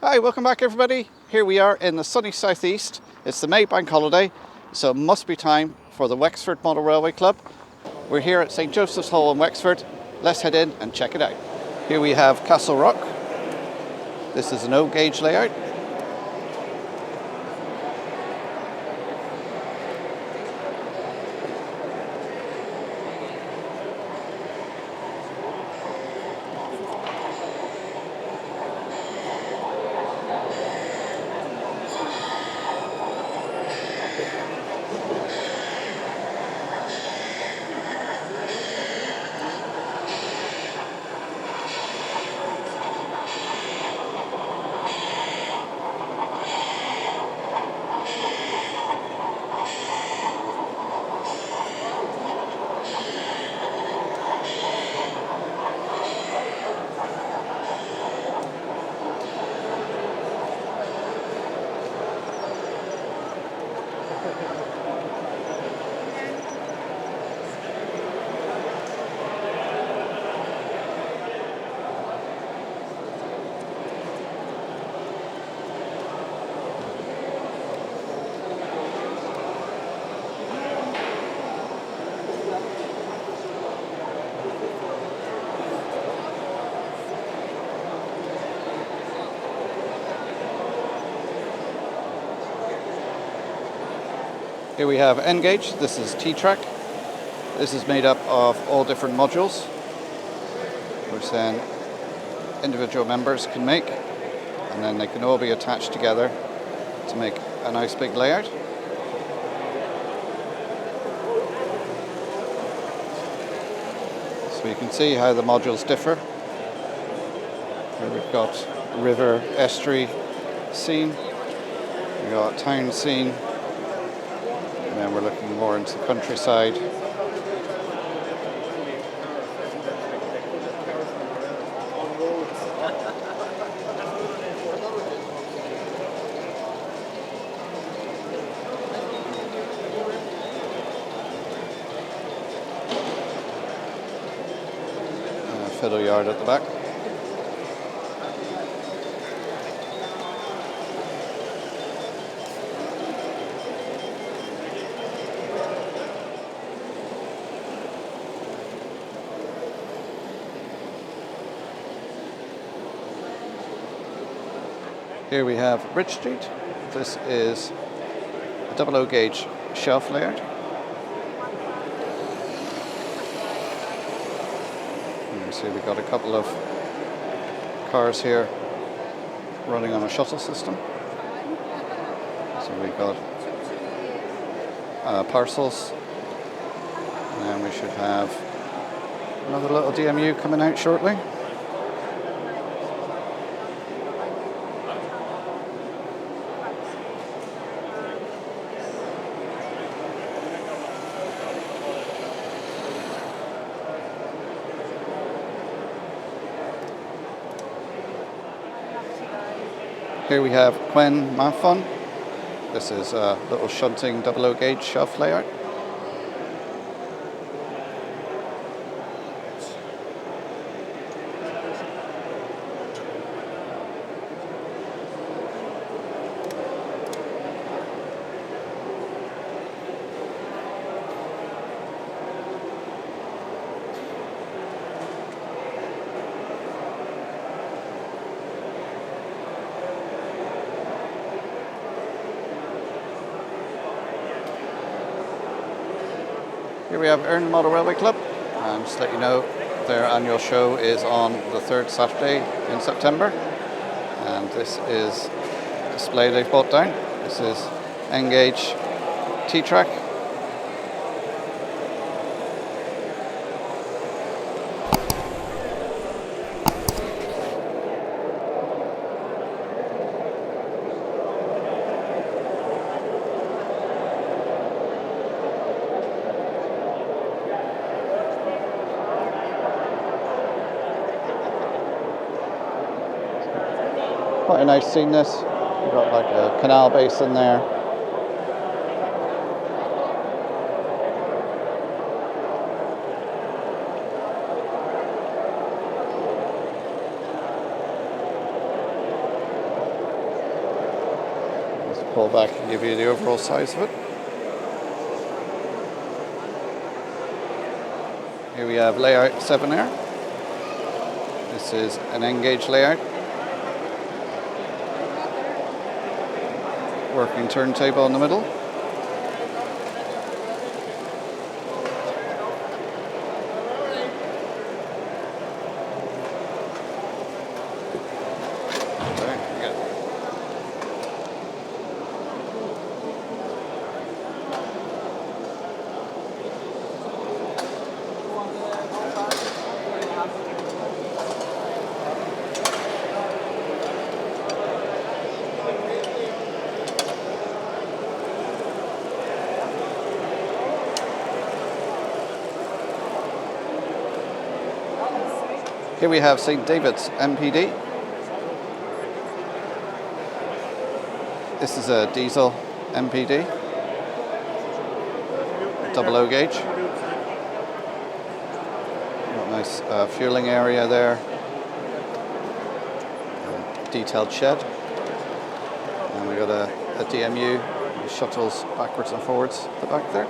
Hi, welcome back everybody. Here we are in the sunny southeast. It's the May bank holiday, so it must be time for the Wexford Model Railway Club. We're here at St Joseph's Hall in Wexford. Let's head in and check it out. Here we have Castle Rock. This is an Endgage layout. Here we have Endgage. This is T-Track. This is made up of all different modules, which then individual members can make, and then they can all be attached together to make a nice big layout. So you can see how the modules differ. Here we've got river estuary scene, we've got town scene, and then we're looking more into the countryside. Fiddle yard at the back. Here we have Bridge Street. This is a double O gauge shelf layout. You see we've got a couple of cars here running on a shuttle system. So we've got parcels, and then we should have another little DMU coming out shortly. Here we have Quen Mafon. This is a little shunting double O gauge shelf layout. Here we have Øien Model Railway Club, and just to let you know, their annual show is on the third Saturday in September, and this is a display they've brought down. This is Endgage T-Track. Quite a nice scene this. You've got like a canal basin there. pull back and give you the overall size of it. Here we have layout 7R. This is an Endgage layout. Working turntable in the middle. Here we have St David's MPD. This is a diesel MPD, double O gauge. Got a nice fueling area there, detailed shed, and we got a DMU which shuttles backwards and forwards at the back there.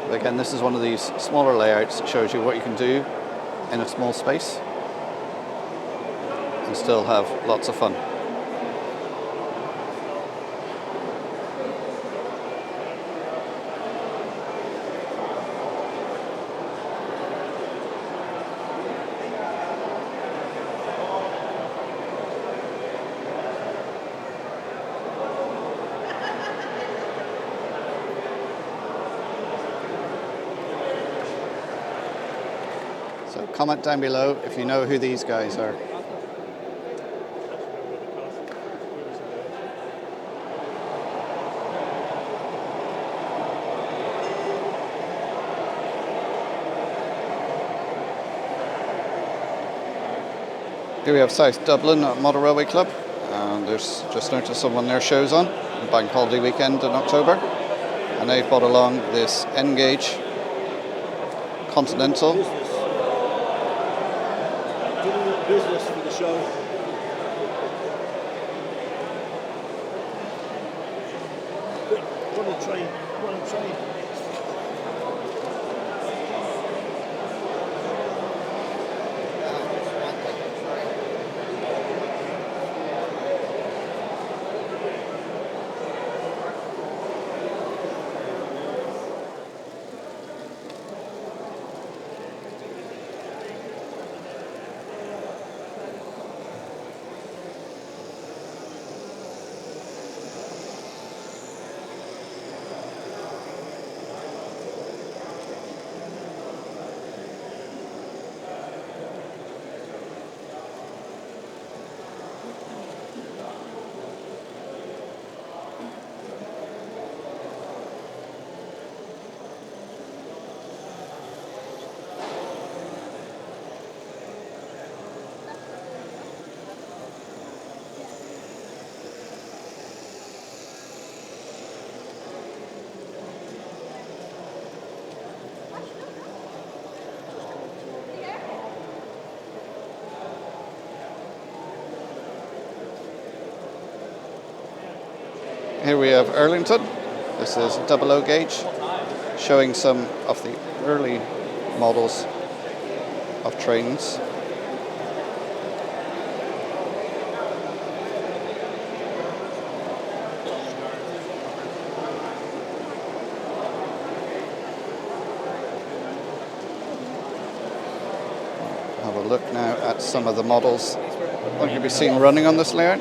But again, this is one of these smaller layouts that shows you what you can do in a small space and still have lots of fun. So comment down below if you know who these guys are. Here we have South Dublin Model Railway Club, and there's just noticed someone their shows on Bank Holiday weekend in October, and they've brought along this Endgage Continental. Business for the show. What a train. Here we have Erington. This is double O gauge, showing some of the early models of trains. Have a look now at some of the models that you'll be seeing running on this layout.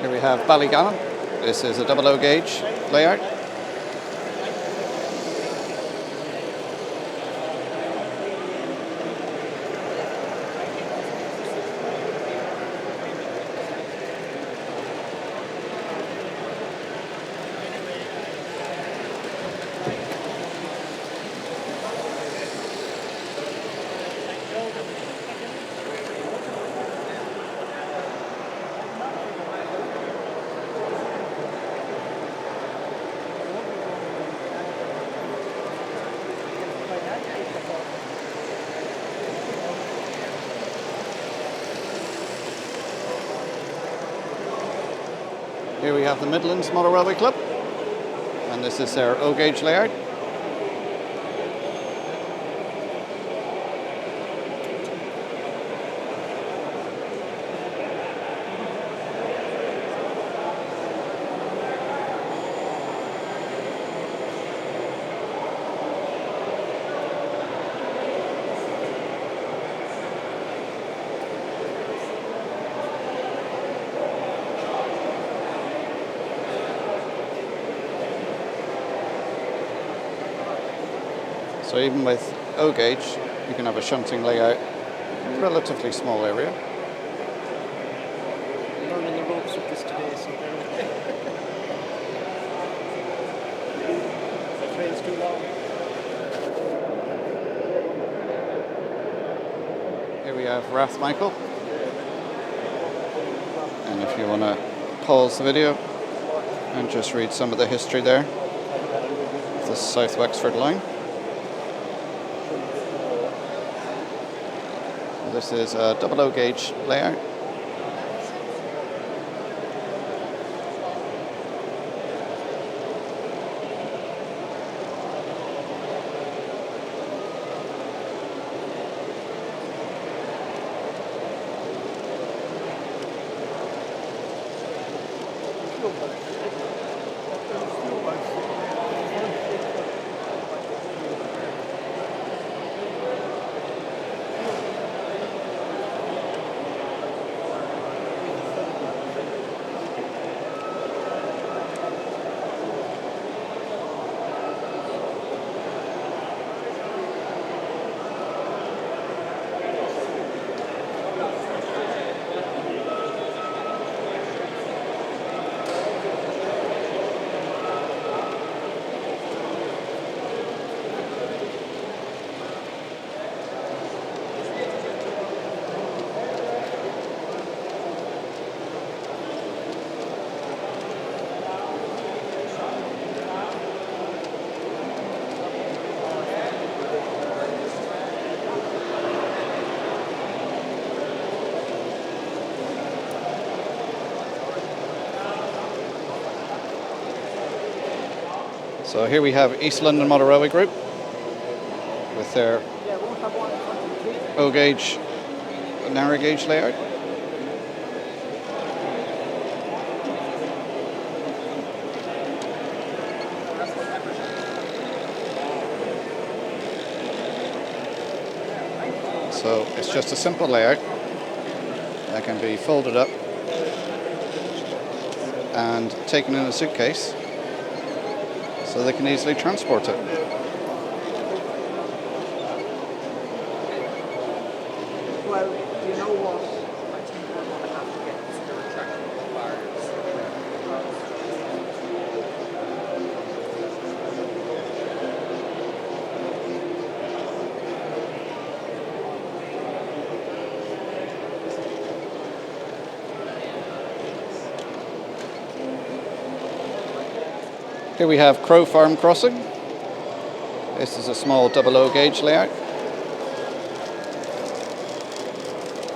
Here we have Ballygannon. This is a double O gauge layout. Here we have the Midlands Model Railway Club, and this is their O gauge layout. So even with O gauge, you can have a shunting layout in a relatively small area. Learning the ropes with this today, so the train's too long. Here we have Rathmichael. And if you want to pause the video and just read some of the history there of the South Wexford line. This is a double O gauge layout. So here we have East London Model Railway Group with their O gauge, narrow gauge layout. So it's just a simple layout that can be folded up and taken in a suitcase, so they can easily transport it. Well, you know what? I think we're going to have to get to the retractable bars. Here we have Crow Farm Crossing. This is a small double O gauge layout.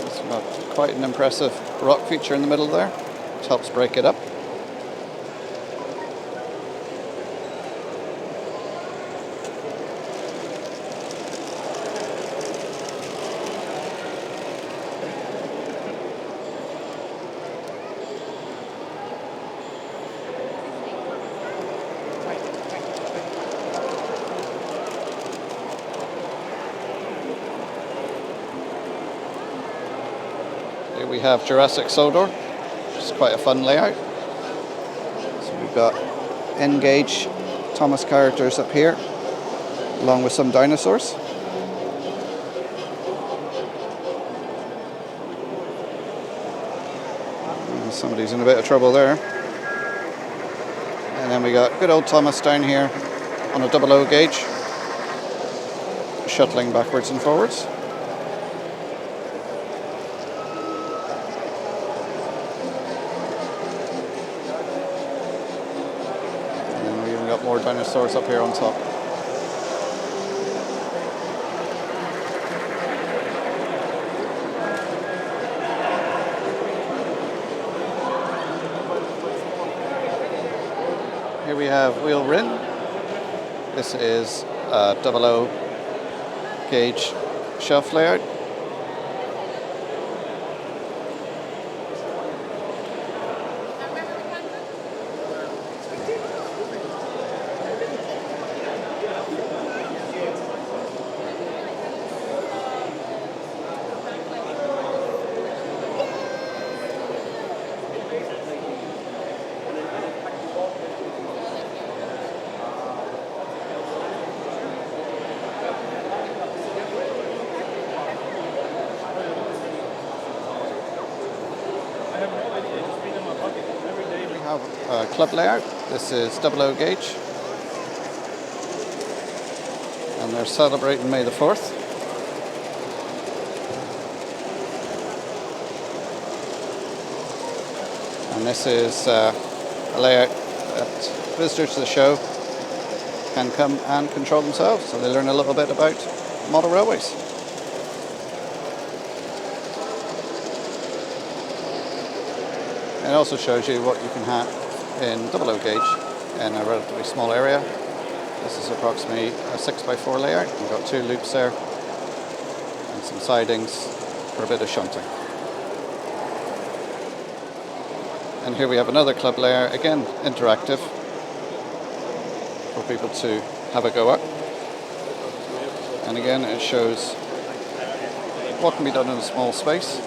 It's got quite an impressive rock feature in the middle there, which helps break it up. Here we have Jurassic Sodor, which It's quite a fun layout. So we've got Endgage Thomas characters up here, along with some dinosaurs. And somebody's in a bit of trouble there. And then we got good old Thomas down here on a double O gauge, shuttling backwards and forwards. And then we even got more dinosaurs up here on top. Here we have Wheel Rin. This is a double O gauge shelf layout. Club layout. This is double O gauge, and they're celebrating May the 4th. And this is a layout that visitors to the show can come and control themselves, so they learn a little bit about model railways. It also shows you what you can have in double O gauge in a relatively small area. This is approximately a 6x4 layout. We've got 2 loops there and some sidings for a bit of shunting. And here we have another club layout, again interactive, for people to have a go at. And again it shows what can be done in a small space.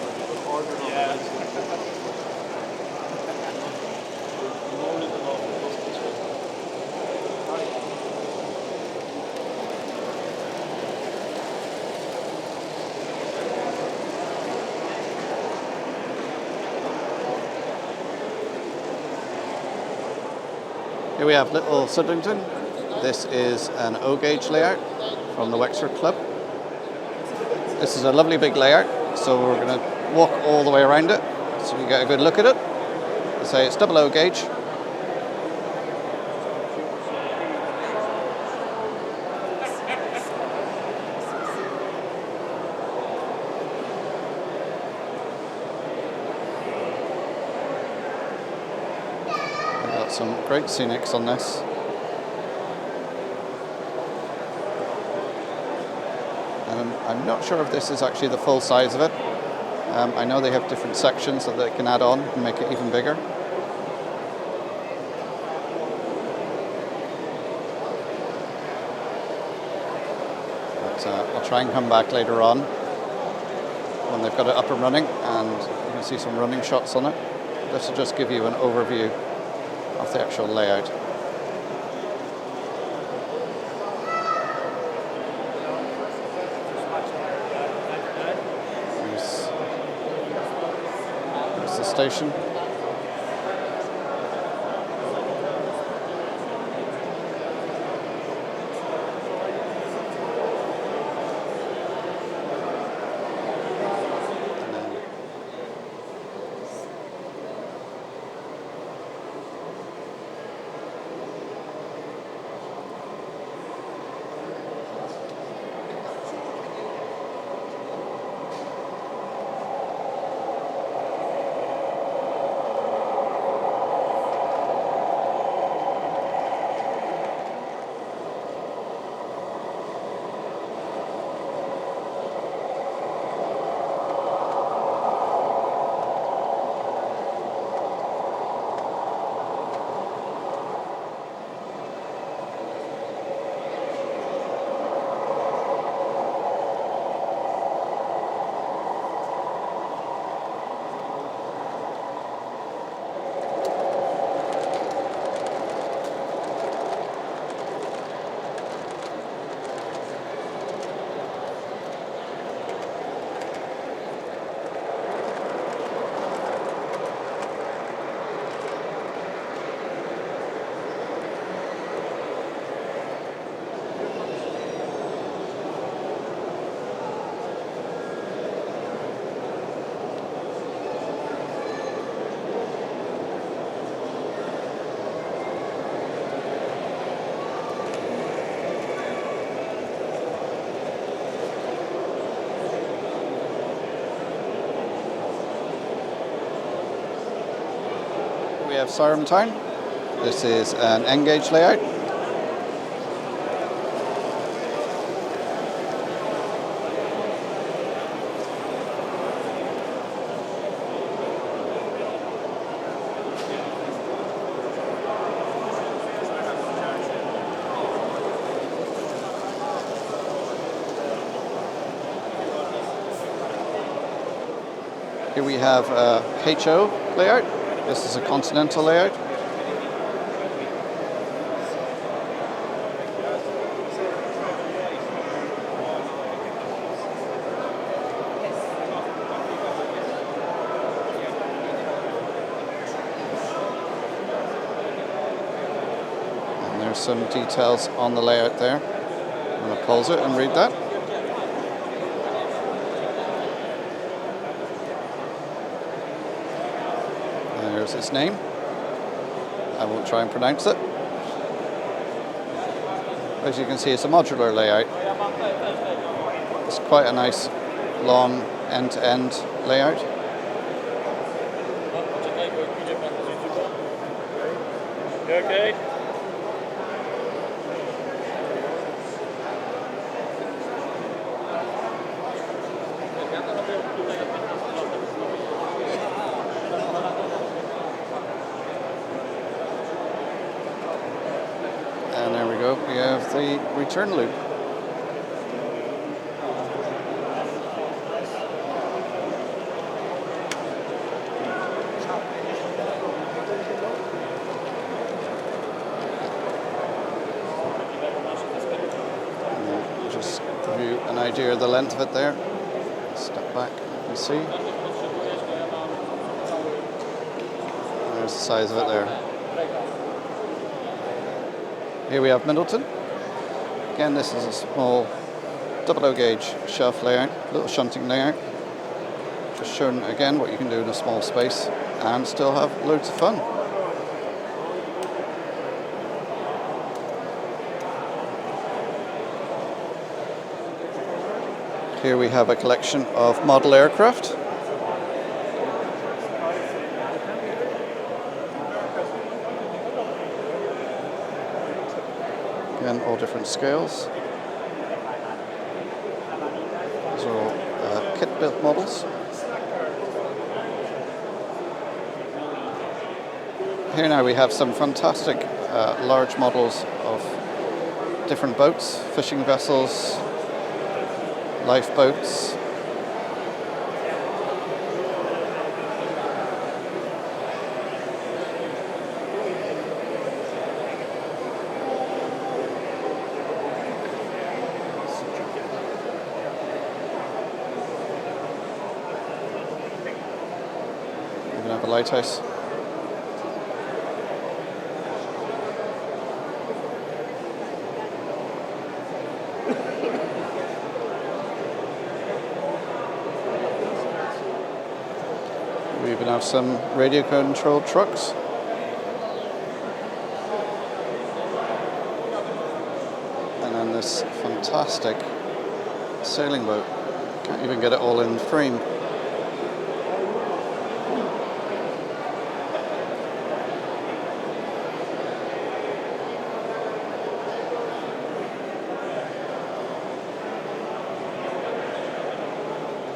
Here we have Little Southernington. This is an O gauge layout from the Wexford Club. This is a lovely big layout, so we're going to walk all the way around it so you get a good look at it. Let's say it's double O gauge. Some great scenics on this. And I'm not sure if this is actually the full size of it. I know they have different sections that they can add on and make it even bigger. But I'll try and come back later on when they've got it up and running, and you can see some running shots on it. This will just give you an overview of the actual layout. There's the station. have Siren Tone. This is an Endgage layout. Here we have a HO layout. This is a continental layout. And there's some details on the layout there. I'm going to pause it and read that. There's its name. I won't try and pronounce it. As you can see, it's a modular layout. It's quite a nice long end-to-end layout. Okay. And there we go, we have the return loop. And just give you an idea of the length of it there. Step back, you can see. There's the size of it there. Here we have Middleton. Again, this is a small double gauge shelf layout, little shunting layout. Just showing again what you can do in a small space and still have loads of fun. Here we have a collection of model aircraft. Again, all different scales. These are all kit-built models. Here now we have some fantastic large models of different boats, fishing vessels, lifeboats. We have a lighthouse. We even have some radio controlled trucks. And then this fantastic sailing boat. Can't even get it all in frame.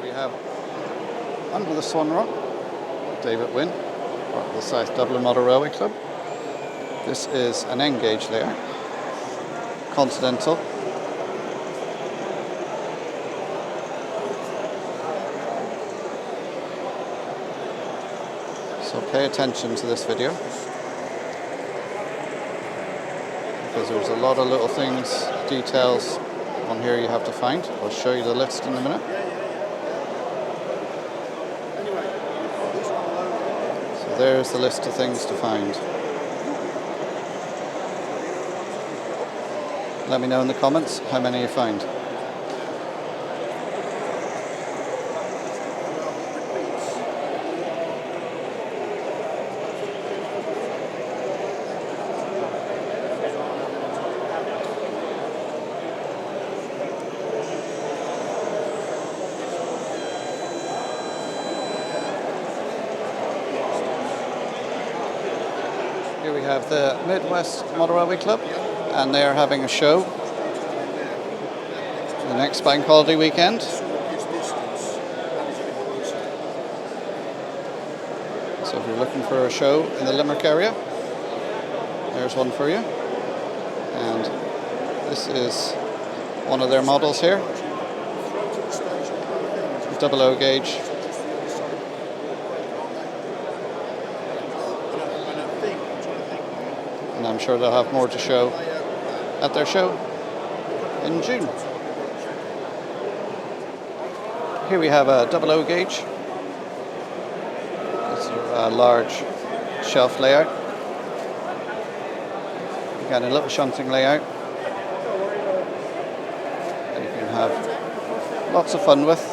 We have Under the Swan Rock, David Wynne, part of the South Dublin Model Railway Club. This is an Endgage layout, continental. So pay attention to this video, because there's a lot of little things, details on here you have to find. I'll show you the list in a minute. So there's the list of things to find. Let me know in the comments how many you find. Here we have the Midwest Model Railway Club, and they are having a show the next bank holiday weekend. So if you're looking for a show in the Limerick area, there's one for you. And this is one of their models here, double O gauge. And I'm sure they'll have more to show at their show in June. Here we have a double O gauge. It's a large shelf layout. Again, a little shunting layout. And you can have lots of fun with.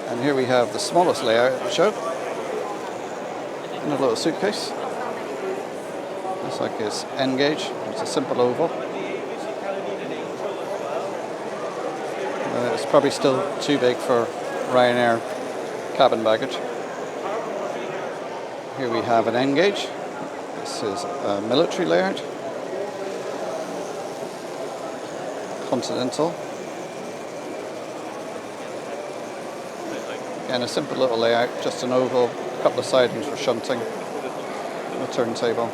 And here we have the smallest layout at the show, in a little suitcase. Looks like it's Endgage. It's a simple oval. It's probably still too big for Ryanair cabin baggage. Here we have an Endgage. This is a military layout. Continental. Again, a simple little layout, just an oval, a couple of sidings for shunting, and a turntable.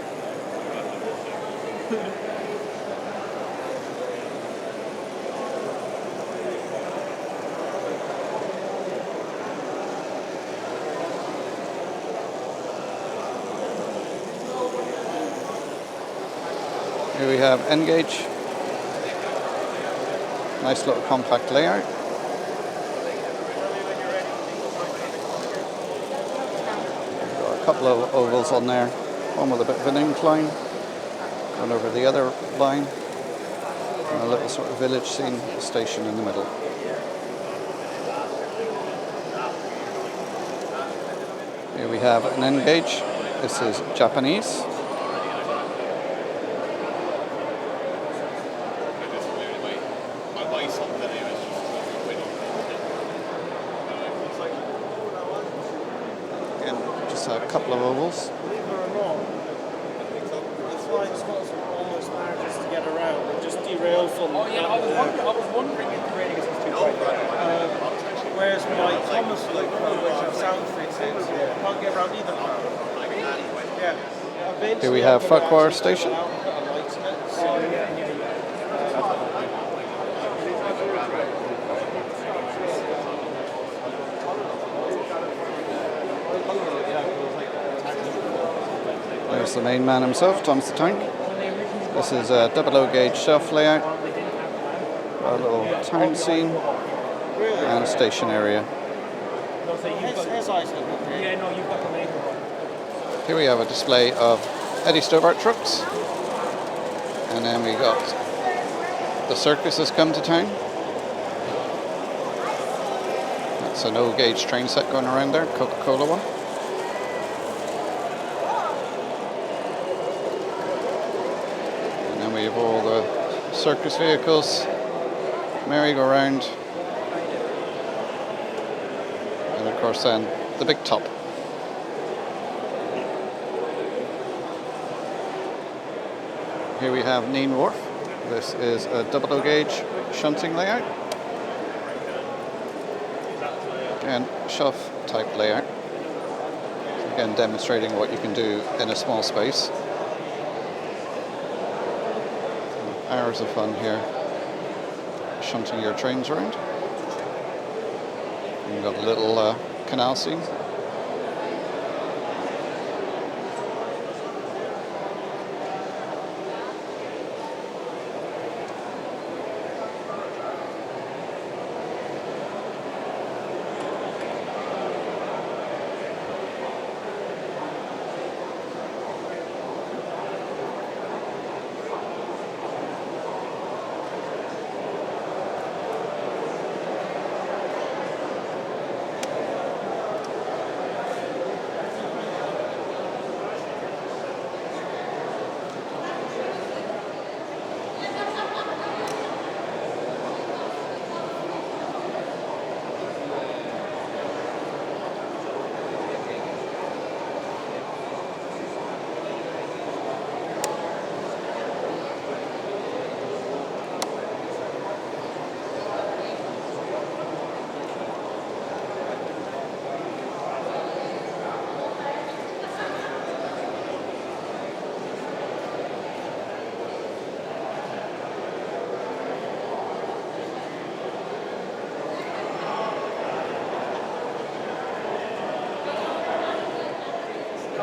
Here we have Endgage. Nice little compact layout. Couple of ovals on there, one with a bit of an incline, one over the other line, and a little sort of village scene station in the middle. Here we have an Endgage. This is Japanese. A couple of ovals. Believe it or not, the flying spots are almost there just to get around. It just derails on. Oh yeah, I was wondering if the grading is too tight. Whereas my Thomas loop, which have sound fixings, can't get around either car. Yeah. Here we have Farquhar Station. There's the main man himself, Thomas the Tank. This is a double O gauge shelf layout, a little town scene, and a station area. Here we have a display of Eddie Stobart trucks, and then we got the circus has come to town. That's an O gauge train set going around there, Coca-Cola one. We have all the circus vehicles, merry-go-round, and of course then the big top. Here we have Ninwarf. This is a double O gauge shunting layout. Again, shelf type layout. Again, demonstrating what you can do in a small space. Hours of fun here, shunting your trains around. You've got a little canal scene.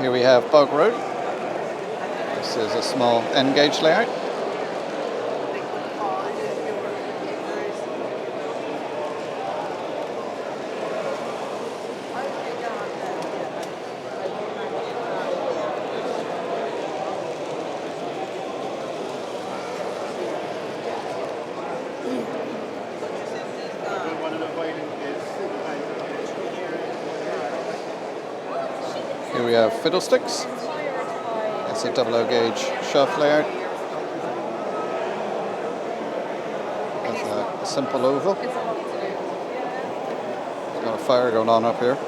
Here we have Bog Road. This is a small Endgage layout. Here we have Fiddlesticks. It's a double O gauge shaft layout. It's a simple oval. Got a fire going on up here.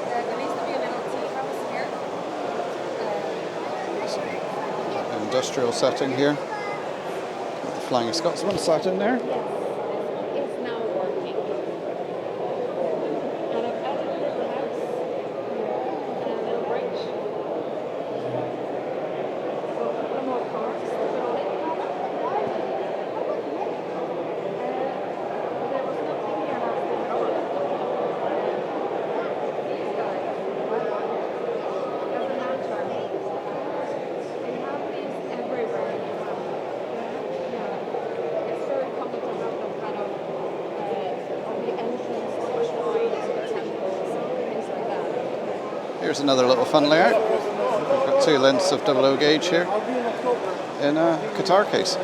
An industrial setting here. Got the Flying Scotsman sat in there. Here's another little fun layout. We've got 2 lengths of double O gauge here in a guitar case.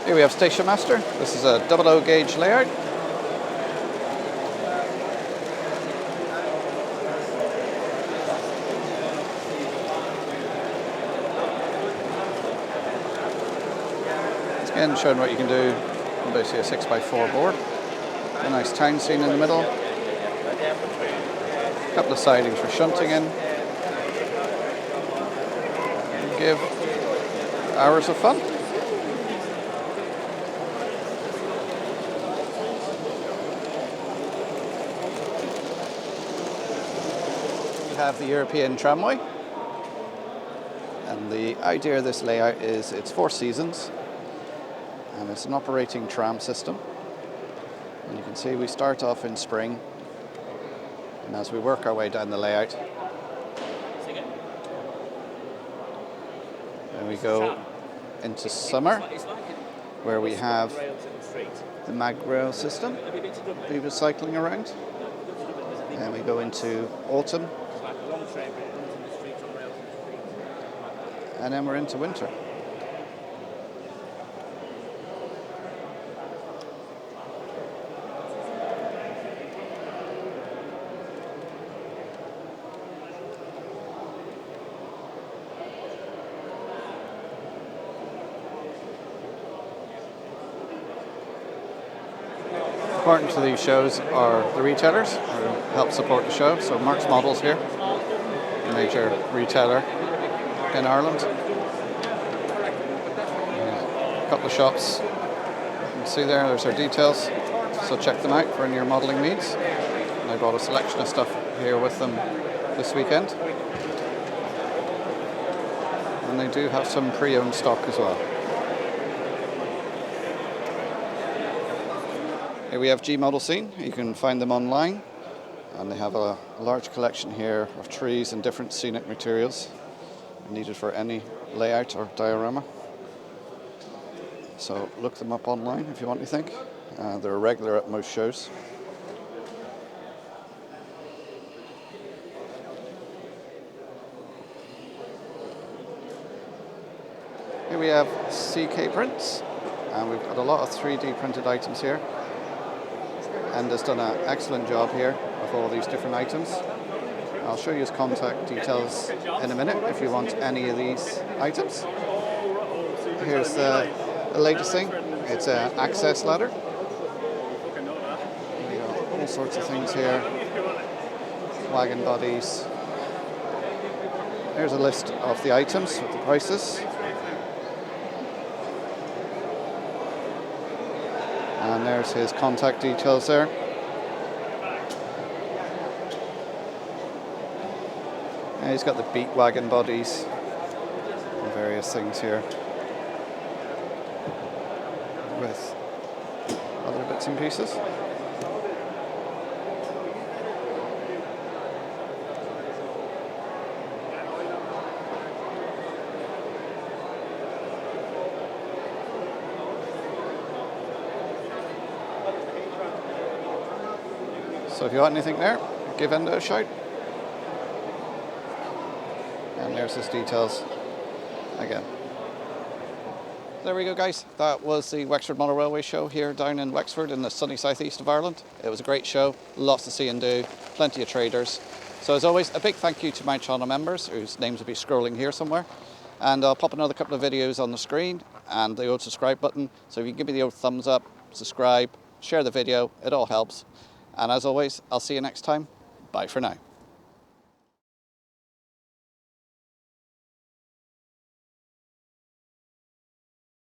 Here we have Station Master. This is a double O gauge layout. It's again showing what you can do on basically a 6x4 board. A nice town scene in the middle. A couple of sidings for shunting in. Give hours of fun. Have the European Tramway, and the idea of this layout is it's 4 seasons and it's an operating tram system, and you can see we start off in spring, and as we work our way down the layout and we go into summer where we have the mag rail system people cycling around, and we go into autumn, and then we're into winter. Important to these shows are the retailers who help support the show. So Mark's Models here, a major retailer in Ireland. A couple of shops. You can see there's their details. So check them out for any of your modelling needs. And I brought a selection of stuff here with them this weekend. And they do have some pre-owned stock as well. Here we have G Model Scene. You can find them online, and they have a large collection here of trees and different scenic materials needed for any layout or diorama. So look them up online if you want anything. They're regular at most shows. Here we have CK Prints, and we've got a lot of 3D printed items here. And has done an excellent job here of all these different items. I'll show you his contact details in a minute if you want any of these items. Here's the latest thing. It's an access ladder. We got all sorts of things here. Wagon bodies. Here's a list of the items with the prices. And there's his contact details there. And he's got the beat wagon bodies and various things here with other bits and pieces. So if you want anything there, give Endo a shout. And there's his details again. There we go, guys. That was the Wexford Model Railway show here down in Wexford in the sunny southeast of Ireland. It was a great show, lots to see and do, plenty of traders. So as always, a big thank you to my channel members whose names will be scrolling here somewhere. And I'll pop another couple of videos on the screen and the old subscribe button. So if you give me the old thumbs up, subscribe, share the video, it all helps. And as always, I'll see you next time. Bye for now.